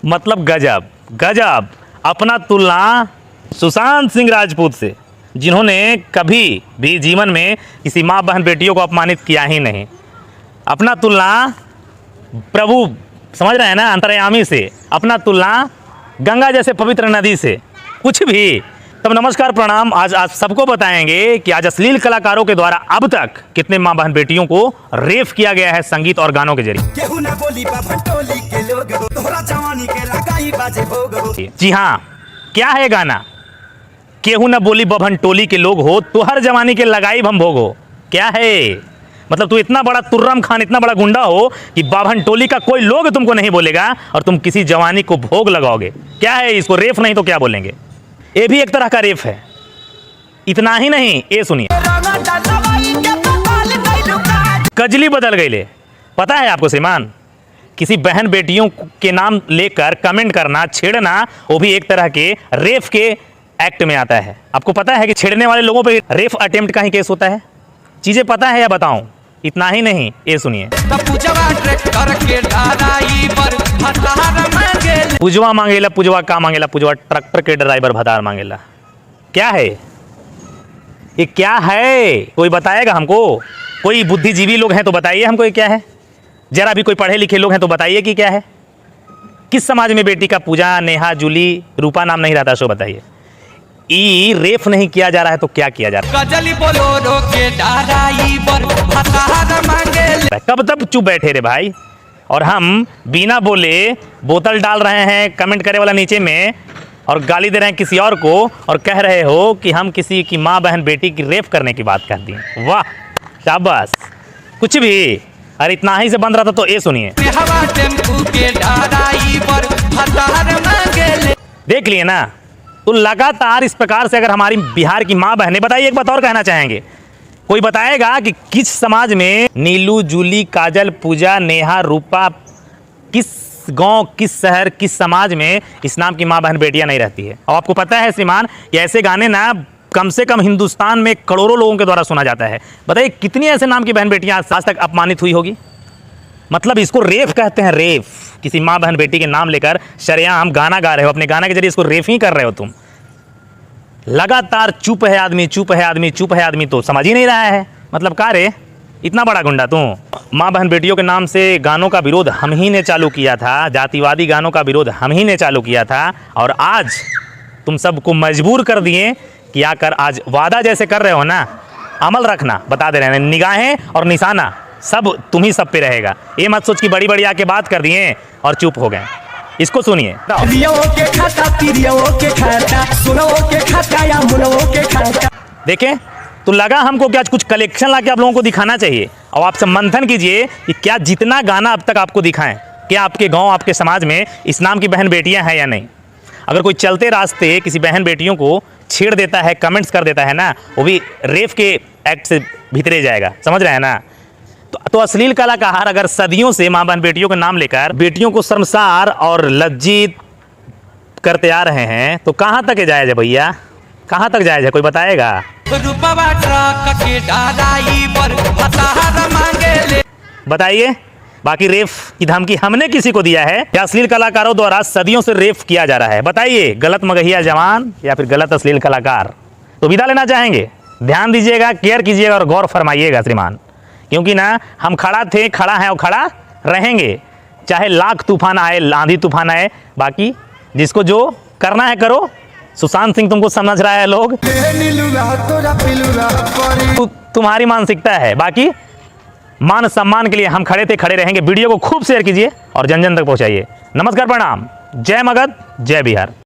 मतलब गजब गजब। अपना तुलना सुशांत सिंह राजपूत से, जिन्होंने कभी भी जीवन में किसी माँ बहन बेटियों को अपमानित किया ही नहीं, अपना तुलना प्रभु, समझ रहे हैं ना, अंतर्यामी से, अपना तुलना गंगा जैसे पवित्र नदी से, कुछ भी। तब नमस्कार प्रणाम। आज सबको बताएंगे कि आज अश्लील कलाकारों के द्वारा अब तक कितने माँ बहन बेटियों को रेप किया गया है संगीत और गानों के जरिए। जी हाँ, क्या है गाना? केहू न बोली बभन टोली के लोग हो, तो हर जवानी के लगाई हम भोग हो। क्या है मतलब? तू इतना बड़ा तुर्रम खान, इतना बड़ा गुंडा हो कि बाभन टोली का कोई लोग तुमको नहीं बोलेगा और तुम किसी जवानी को भोग लगाओगे। क्या है इसको? रेप नहीं तो क्या बोलेंगे? ये भी एक तरह का रेप है। इतना ही नहीं, ये सुनिए, कजली बदल गई ले। पता है आपको श्रीमान, किसी बहन बेटियों के नाम लेकर कमेंट करना, छेड़ना, वो भी एक तरह के रेप के एक्ट में आता है। आपको पता है कि छेड़ने वाले लोगों पे रेप अटेम्प्ट का ही केस होता है। चीजें पता है या बताऊं? इतना ही नहीं, ये सुनिए, पुजवा मांगेला, पुजवा का मांगेला, पुजवा ट्रैक्टर के ड्राइवर भतार मांगेला। क्या है ये? क्या है? कोई बताएगा हमको? कोई बुद्धिजीवी लोग हैं तो बताइए हमको ये क्या है। जरा भी कोई पढ़े लिखे लोग हैं तो बताइए कि क्या है। किस समाज में बेटी का पूजा, नेहा, जूली, रूपा नाम नहीं रहता, सो बताइए। ई रेप नहीं किया जा रहा है तो क्या किया जा रहा है? कब तक चुप बैठे रे भाई? और हम बिना बोले बोतल डाल रहे हैं कमेंट करे वाला नीचे में, और गाली दे रहे हैं किसी और को, और कह रहे हो कि हम किसी की माँ बहन बेटी की रेप करने की बात कर दी। वाह, शाबाश। कुछ भी। अरे इतना ही से बंद रहा था तो ये सुनिए, देख लिए ना। तो लगातार इस प्रकार से अगर हमारी बिहार की माँ बहनें, बताइए एक बात और कहना चाहेंगे, कोई बताएगा कि किस समाज में नीलू, जूली, काजल, पूजा, नेहा, रूपा, किस गांव, किस शहर, किस समाज में इस नाम की माँ बहन बेटियां नहीं रहती है? और आपको पता है श्रीमान, ये ऐसे गाने ना कम से कम हिंदुस्तान में करोड़ों लोगों के द्वारा सुना जाता है। बताइए कितनी ऐसे नाम की बहन बेटियां आज तक अपमानित हुई होगी? मतलब इसको रेप कहते हैं, रेप। किसी माँ बहन बेटी के नाम लेकर शरेआम गाना गा रहे हो, अपने गाना के जरिए इसको रेप ही कर रहे हो तुम। लगातार चुप है आदमी, चुप है आदमी, चुप है आदमी, तो समझ ही नहीं रहा है। मतलब का रे, इतना बड़ा गुंडा तू? माँ बहन बेटियों के नाम से गानों का विरोध हम ही ने चालू किया था, जातिवादी गानों का विरोध हम ही ने चालू किया था, और आज तुम सबको मजबूर कर दिए कि आकर आज वादा जैसे कर रहे हो ना, अमल रखना, बता दे रहे हैं, निगाहें और निशाना सब तुम ही सब पे रहेगा। ये मत सोच कि बड़ी बड़ी आके बात कर दिए और चुप हो गए। इसको सुनिए, देखें तो लगा हमको कि आज कुछ कलेक्शन लाके आप लोगों को दिखाना चाहिए, और आपसे मंथन कीजिए कि क्या जितना गाना अब तक आपको दिखाएं, क्या आपके गांव, आपके समाज में इस नाम की बहन बेटियां हैं या नहीं? अगर कोई चलते रास्ते किसी बहन बेटियों को छेड़ देता है, कमेंट्स कर देता है ना, वो भी रेप के एक्ट से भीतरे जाएगा, समझ रहे हैं ना? तो अश्लील कलाकार अगर सदियों से माँ बहन बेटियों का नाम लेकर बेटियों को शर्मसार और लज्जित करते आ रहे हैं, तो कहाँ तक जायज है भैया? कहाँ तक जायज है? कोई बताएगा? बताइए। बाकी रेप की धमकी हमने किसी को दिया है या अश्लील कलाकारों द्वारा सदियों से रेप किया जा रहा है? बताइए, गलत मगहिया जवान या फिर गलत अश्लील कलाकार? तो विदा लेना चाहेंगे। ध्यान दीजिएगा, केयर कीजिएगा और गौर फरमाइएगा श्रीमान, क्योंकि ना हम खड़ा थे, खड़ा हैं और खड़ा रहेंगे, चाहे लाख तूफान आए, आंधी तूफान आए। बाकी जिसको जो करना है करो। सुशांत सिंह तुमको समझ रहा है लोग, तुम्हारी मानसिकता है। बाकी मान सम्मान के लिए हम खड़े थे, खड़े रहेंगे। वीडियो को खूब शेयर कीजिए और जन जन तक पहुंचाइए। नमस्कार प्रणाम, जय मगध, जय बिहार।